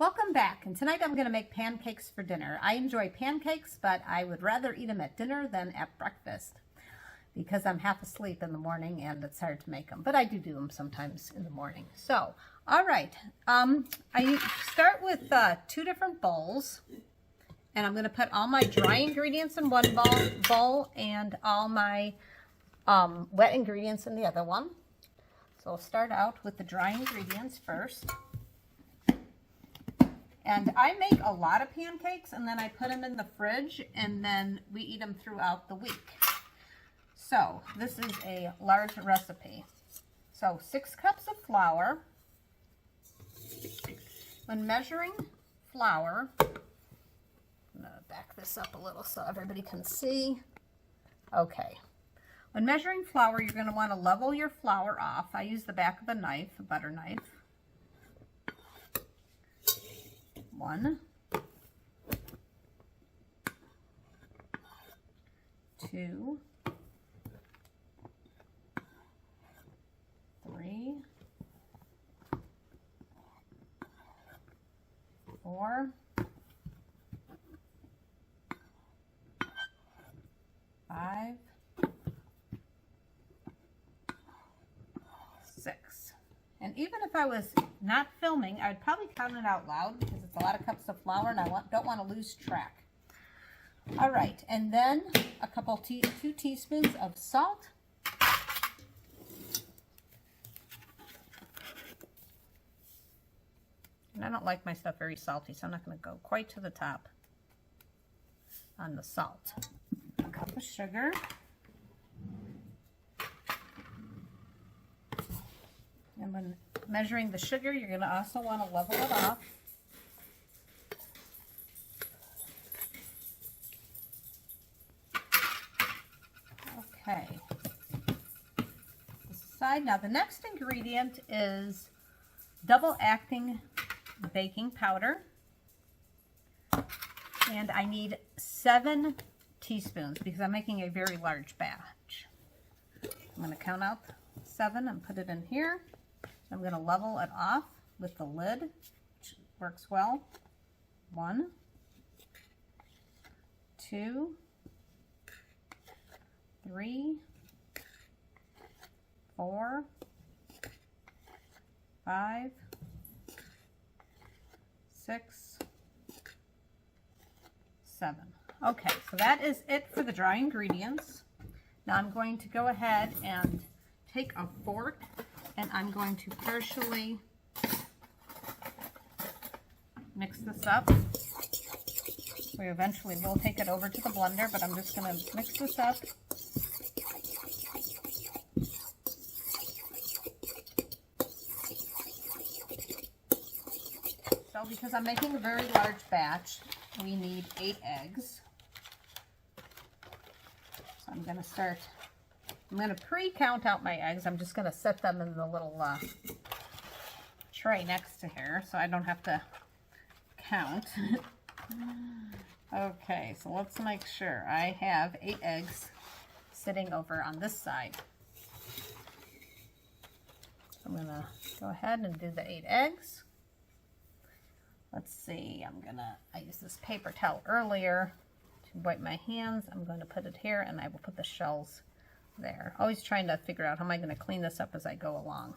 Welcome back, and tonight I'm going to make pancakes for dinner. I enjoy pancakes, but I would rather eat them at dinner than at breakfast because I'm half asleep in the morning and it's hard to make them, but I do them sometimes in the morning. So, all right, I start with 2 different bowls, and I'm going to put all my dry ingredients in one bowl and all my wet ingredients in the other one. So I'll start out with the dry ingredients first. And I make a lot of pancakes and then I put them in the fridge and then we eat them throughout the week. So this is a large recipe. So 6 cups of flour. When measuring flour, I'm going to back this up a little so everybody can see. Okay. When measuring flour, you're going to want to level your flour off. I use the back of a knife, a butter knife. 1, 2, 3, 4, 5, 6. And even if I was not filming, I'd probably count it out loud because it's a lot of cups of flour and I don't want to lose track. All right, and then a couple 2 teaspoons of salt. And I don't like my stuff very salty, so I'm not going to go quite to the top on the salt. A cup of sugar. And when measuring the sugar, you're going to also want to level it off. Okay. This aside. Now the next ingredient is double acting baking powder. And I need 7 teaspoons because I'm making a very large batch. I'm going to count out 7 and put it in here. I'm going to level it off with the lid, which works well. 1, 2, 3, 4, 5, 6, 7. Okay, so that is it for the dry ingredients. Now I'm going to go ahead and take a fork and I'm going to partially mix this up. We eventually will take it over to the blender, but I'm just going to mix this up. So because I'm making a very large batch, we need 8 eggs. So I'm going to start. I'm going to pre-count out my eggs. I'm just going to set them in the little tray next to here so I don't have to count. Okay, so let's make sure I have 8 eggs sitting over on this side. I'm going to go ahead and do the 8 eggs. Let's see, I used this paper towel earlier to wipe my hands. I'm going to put it here and I will put the shells there. Always trying to figure out how am I going to clean this up as I go along.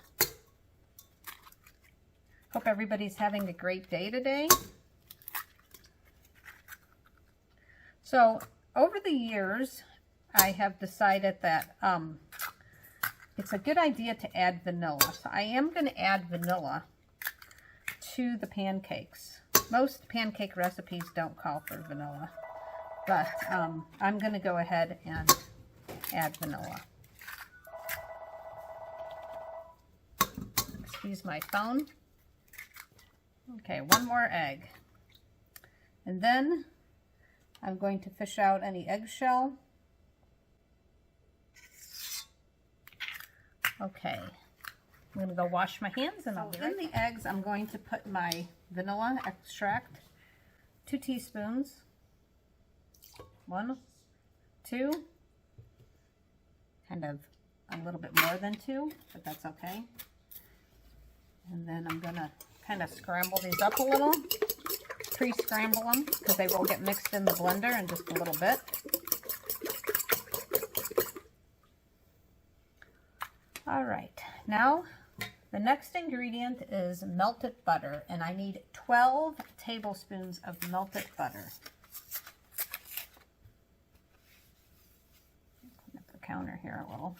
Hope everybody's having a great day today. So over the years, I have decided that it's a good idea to add vanilla. So I am going to add vanilla to the pancakes. Most pancake recipes don't call for vanilla, but I'm going to go ahead and add vanilla. Excuse my phone. Okay, 1 more egg. And then I'm going to fish out any eggshell. Okay, I'm going to go wash my hands and I'll be right back. In the eggs, I'm going to put my vanilla extract, 2 teaspoons, 1, 2, kind of a little bit more than 2, but that's okay. And then I'm going to kind of scramble these up a little. Pre-scramble them because they will get mixed in the blender in just a little bit. All right, now the next ingredient is melted butter, and I need 12 tablespoons of melted butter. Clean up the counter here a little.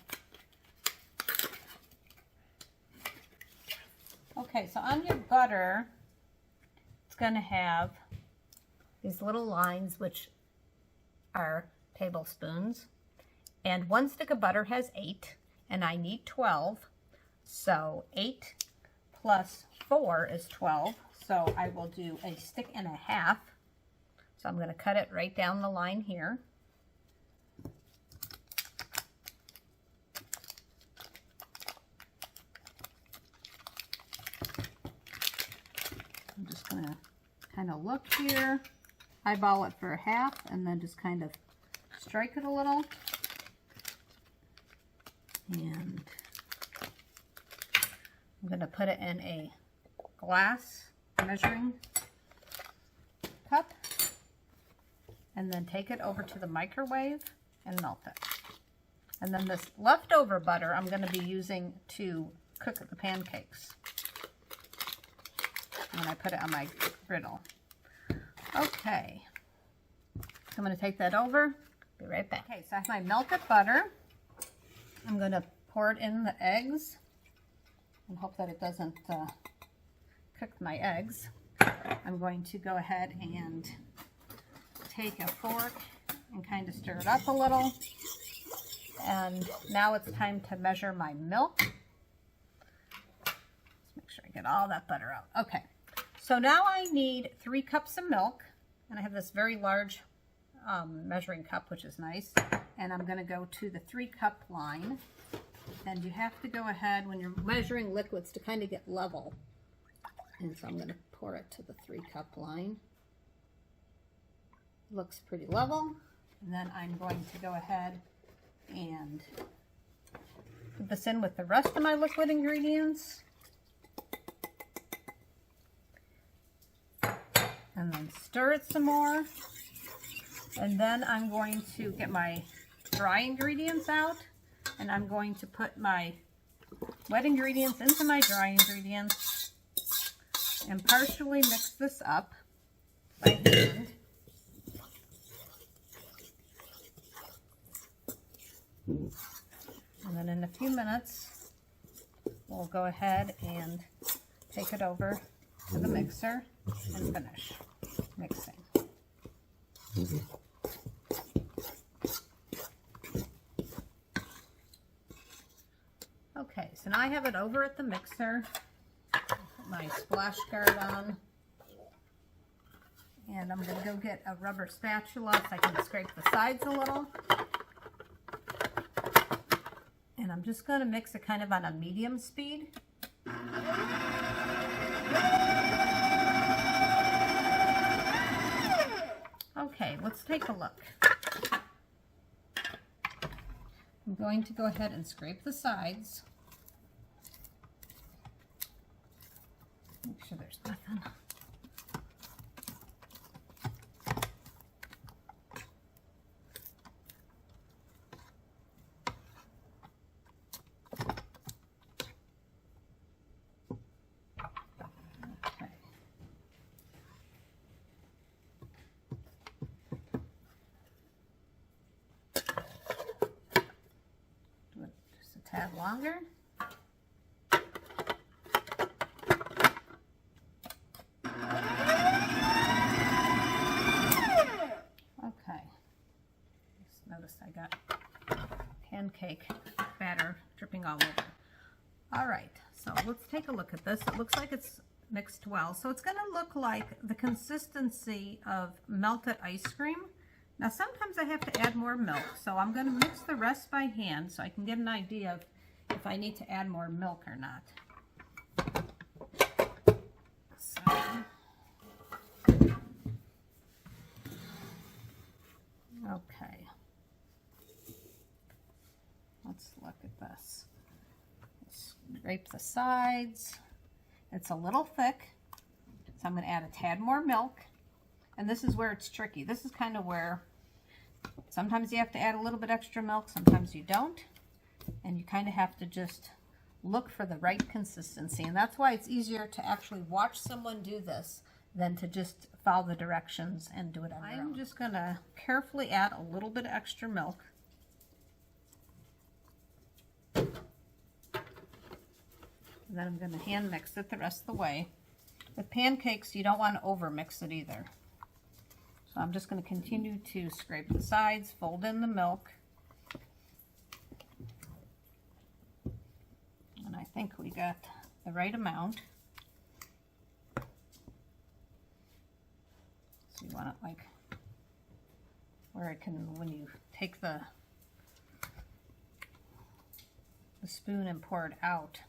Okay, so on your butter, it's going to have these little lines, which are tablespoons, and 1 stick of butter has 8, and I need 12. So 8 plus 4 is 12. So I will do a stick and a half. So I'm going to cut it right down the line here. I'm just going to kind of look here, eyeball it for a half, and then just kind of strike it a little. And I'm going to put it in a glass measuring cup and then take it over to the microwave and melt it. And then this leftover butter I'm going to be using to cook the pancakes when I put it on my griddle. Okay, so I'm going to take that over, be right back. Okay, so I have my melted butter. I'm going to pour it in the eggs and hope that it doesn't cook my eggs. I'm going to go ahead and take a fork and kind of stir it up a little. And now it's time to measure my milk. Let's make sure I get all that butter out. Okay, so now I need 3 cups of milk, and I have this very large measuring cup, which is nice. And I'm going to go to the 3-cup line. And you have to go ahead when you're measuring liquids to kind of get level. And so I'm going to pour it to the 3-cup line. Looks pretty level. And then I'm going to go ahead and put this in with the rest of my liquid ingredients. And then stir it some more. And then I'm going to get my dry ingredients out. And I'm going to put my wet ingredients into my dry ingredients and partially mix this up by hand. And then in a few minutes, we'll go ahead and take it over to the mixer and finish mixing. Okay, so now I have it over at the mixer. Put my splash guard on. And I'm going to go get a rubber spatula so I can scrape the sides a little. And I'm just going to mix it kind of on a medium speed. Okay, let's take a look. I'm going to go ahead and scrape the sides. Make sure there's nothing. Okay. Do it just a tad longer. I got pancake batter dripping all over. All right, so let's take a look at this. It looks like it's mixed well. So it's going to look like the consistency of melted ice cream. Now sometimes I have to add more milk, so I'm going to mix the rest by hand so I can get an idea of if I need to add more milk or not. So, okay. Let's look at this. Scrape the sides. It's a little thick, So I'm going to add a tad more milk. And this is where it's tricky. This is kind of where sometimes you have to add a little bit extra milk, sometimes you don't. And you kind of have to just look for the right consistency. And that's why it's easier to actually watch someone do this than to just follow the directions and do it on your own. I'm just going to carefully add a little bit of extra milk. And then I'm going to hand mix it the rest of the way. With pancakes, you don't want to over mix it either. So I'm just going to continue to scrape the sides, fold in the milk. And I think we got the right amount. So you want it like where it can, when you take the spoon and pour it out,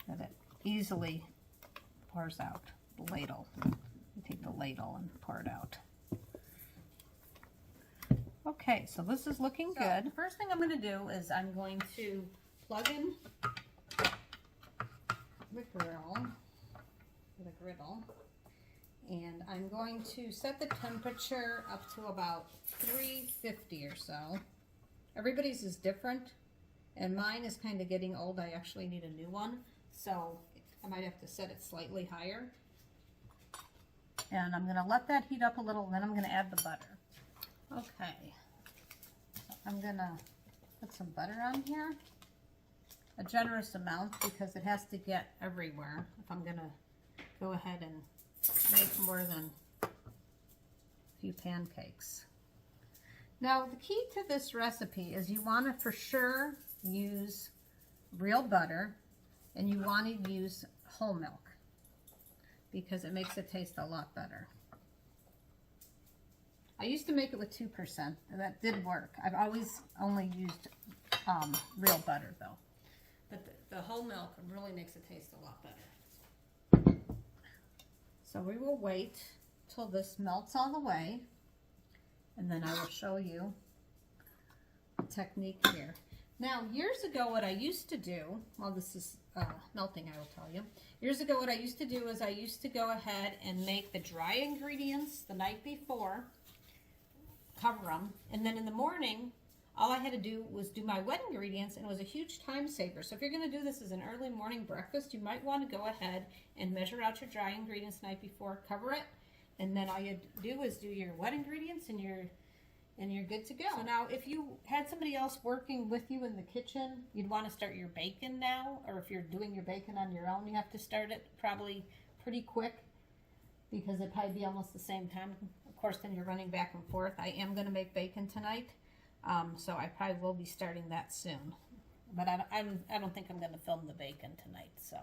that it easily pours out. The ladle. You take the ladle and pour it out. Okay, so this is looking good. First thing I'm going to do is I'm going to plug in the griddle, and I'm going to set the temperature up to about 350 or so. Everybody's is different, and mine is kind of getting old. I actually need a new one, so I might have to set it slightly higher. And I'm going to let that heat up a little, and then I'm going to add the butter. Okay, so I'm going to put some butter on here. A generous amount because it has to get everywhere if I'm going to go ahead and make more than a few pancakes. Now the key to this recipe is you want to for sure use real butter, and you want to use whole milk because it makes it taste a lot better. I used to make it with 2%, and that did work. I've always only used real butter though. But the whole milk really makes it taste a lot better. So we will wait till this melts all the way, and then I will show you the technique here. Now, years ago, what I used to do, while this is melting, I will tell you. Years ago, what I used to do is I used to go ahead and make the dry ingredients the night before, cover them, and then in the morning, all I had to do was do my wet ingredients, and it was a huge time saver. So if you're going to do this as an early morning breakfast, you might want to go ahead and measure out your dry ingredients the night before, cover it, and then all you do is do your wet ingredients, and you're good to go. So now, if you had somebody else working with you in the kitchen, you'd want to start your bacon now, or if you're doing your bacon on your own, you have to start it probably pretty quick because it'd probably be almost the same time. Of course, then you're running back and forth. I am going to make bacon tonight. So I probably will be starting that soon, but I don't think I'm going to film the bacon tonight. So,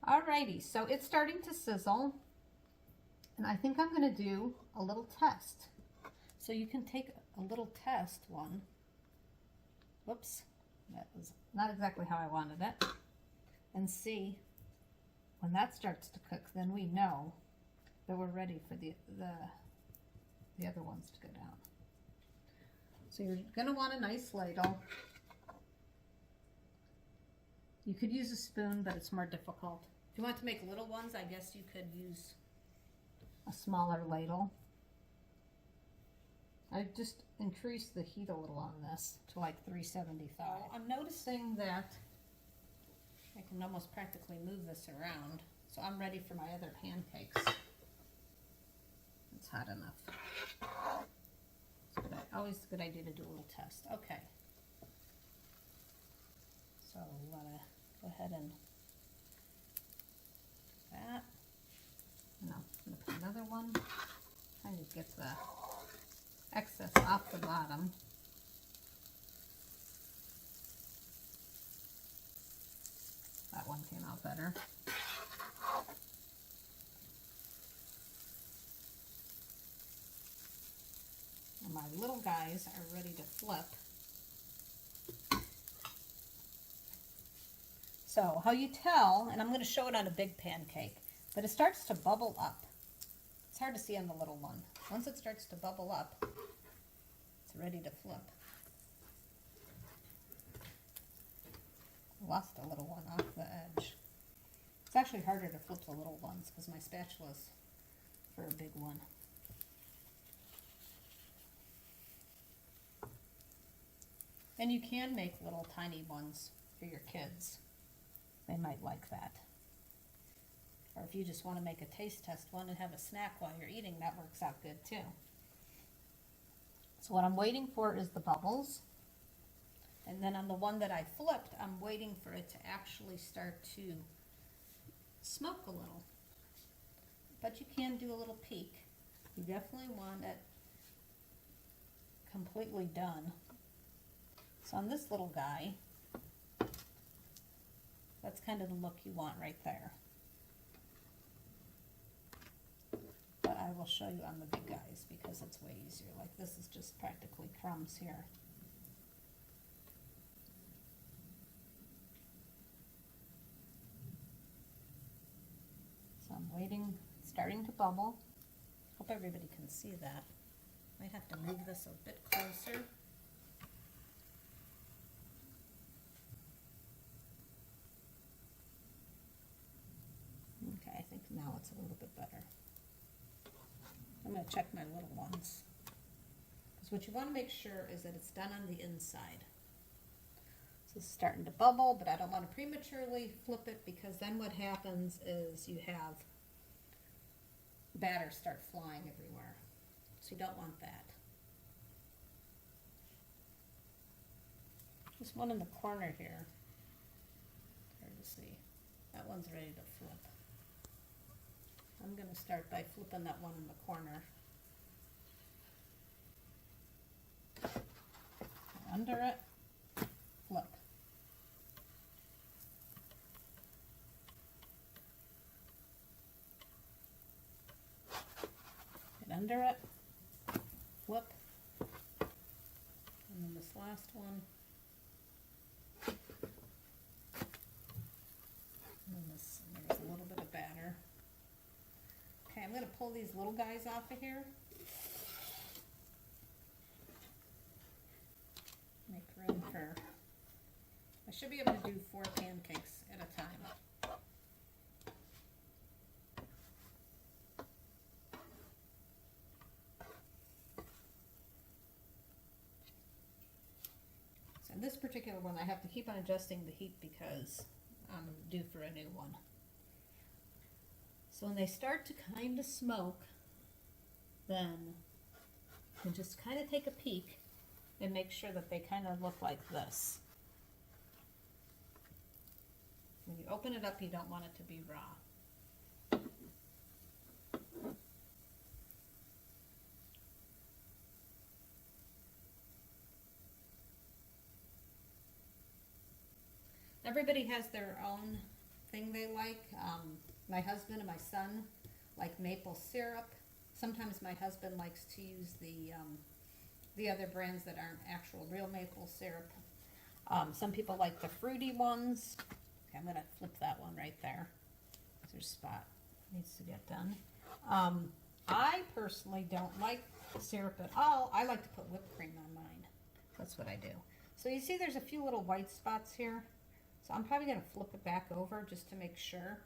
alrighty, so it's starting to sizzle, and I think I'm going to do a little test. So you can take a little test one. Whoops, that was not exactly how I wanted it. And see when that starts to cook, then we know that we're ready for the other ones to go down. So you're going to want a nice ladle. You could use a spoon, but it's more difficult. If you want to make little ones, I guess you could use a smaller ladle. I just increased the heat a little on this to like 375. I'm noticing that I can almost practically move this around. So I'm ready for my other pancakes. It's hot enough. Always a good idea to do a little test. Okay. So we want to go ahead and that. No, I'm going to put another one. Trying to get the excess off the bottom. That one came out better. And my little guys are ready to flip. So how you tell, and I'm going to show it on a big pancake, but it starts to bubble up. It's hard to see on the little one. Once it starts to bubble up, it's ready to flip. Lost a little one off the edge. It's actually harder to flip the little ones because my spatula's for a big one. And you can make little tiny ones for your kids. They might like that. Or if you just want to make a taste test one and have a snack while you're eating, that works out good too. So what I'm waiting for is the bubbles. And then on the one that I flipped, I'm waiting for it to actually start to smoke a little. But you can do a little peek. You definitely want it completely done. So on this little guy, that's kind of the look you want right there. But I will show you on the big guys because it's way easier. Like this is just practically crumbs here. So I'm waiting, starting to bubble. Hope everybody can see that. Might have to move this a bit closer. Okay, I think now it's a little bit better. I'm going to check my little ones. Because what you want to make sure is that it's done on the inside. So it's starting to bubble, but I don't want to prematurely flip it because then what happens is you have batter start flying everywhere. So you don't want that. This one in the corner here, hard to see. That one's ready to flip. I'm going to start by flipping that one in the corner. Under it, flip. Get under it, flip. And then this last one. And then there's a little bit of batter. Okay, I'm going to pull these little guys off of here. Make room for, I should be able to do 4 pancakes at a time. So in this particular one, I have to keep on adjusting the heat because I'm due for a new one. So when they start to kind of smoke, then you can just kind of take a peek and make sure that they kind of look like this. When you open it up, you don't want it to be raw. Everybody has their own thing they like. My husband and my son like maple syrup. Sometimes my husband likes to use the other brands that aren't actual real maple syrup. Some people like the fruity ones. Okay, I'm going to flip that one right there. There's a spot. Needs to get done. I personally don't like syrup at all. I like to put whipped cream on mine. That's what I do. So you see there's a few little white spots here. So I'm probably going to flip it back over just to make sure.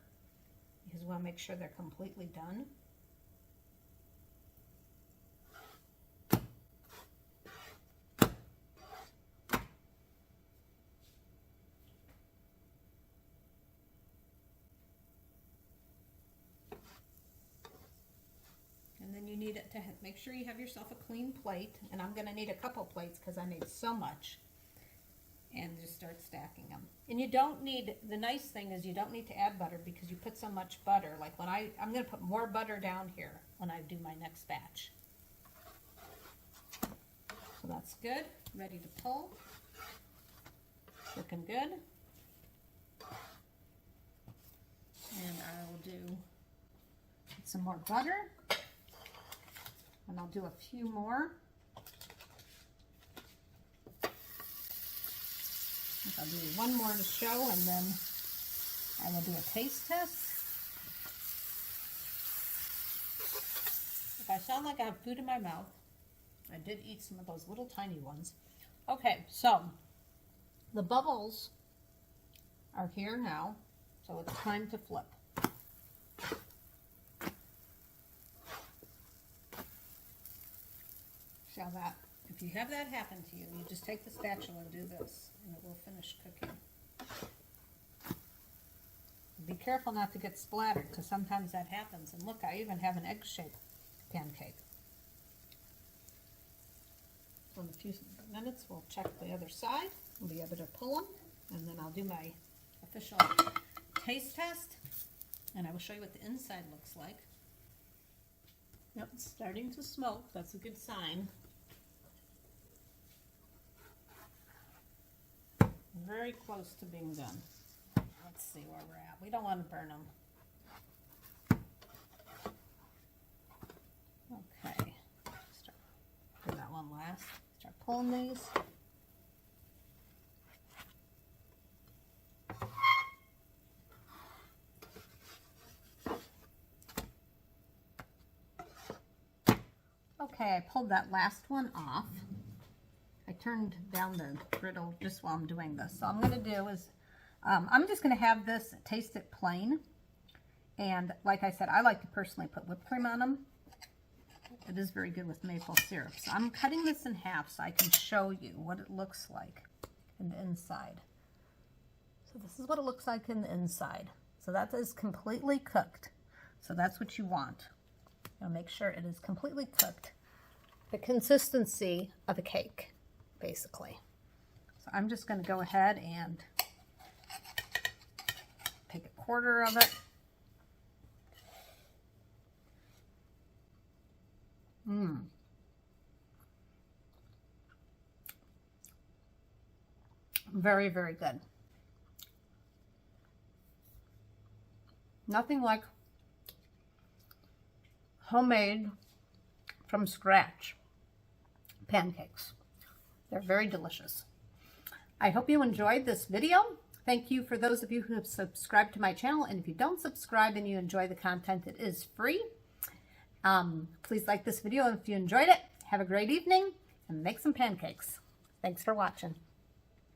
Because we want to make sure they're completely done. And then you need it to make sure you have yourself a clean plate. And I'm going to need a couple plates because I made so much. And just start stacking them. And you don't need, the nice thing is you don't need to add butter because you put so much butter. Like when I'm going to put more butter down here when I do my next batch. So that's good. Ready to pull. Looking good. And I will do some more butter. And I'll do a few more. I'll do one more to show, and then I will do a taste test. If I sound like I have food in my mouth, I did eat some of those little tiny ones. Okay, so the bubbles are here now, so it's time to flip. So that, if you have that happen to you, you just take the spatula and do this, and it will finish cooking. Be careful not to get splattered, because sometimes that happens. And look, I even have an egg-shaped pancake. So in a few minutes, we'll check the other side. We'll be able to pull them, and then I'll do my official taste test, and I will show you what the inside looks like. Yep, it's starting to smoke. That's a good sign. Very close to being done. Let's see where we're at. We don't want to burn them. Okay. Do that one last. Start pulling these. Okay, I pulled that last one off. I turned down the griddle just while I'm doing this. So I'm going to do is, I'm just going to have this, taste it plain. And like I said, I like to personally put whipped cream on them. It is very good with maple syrup. So I'm cutting this in half so I can show you what it looks like in the inside. So this is what it looks like in the inside. So that is completely cooked. So that's what you want. Now make sure it is completely cooked. The consistency of a cake, basically. So I'm just going to go ahead and take a quarter of it. Very, very good. Nothing like homemade from scratch pancakes. They're very delicious. I hope you enjoyed this video. Thank you for those of you who have subscribed to my channel. And if you don't subscribe and you enjoy the content, it is free. Please like this video if you enjoyed it. Have a great evening and make some pancakes. Thanks for watching.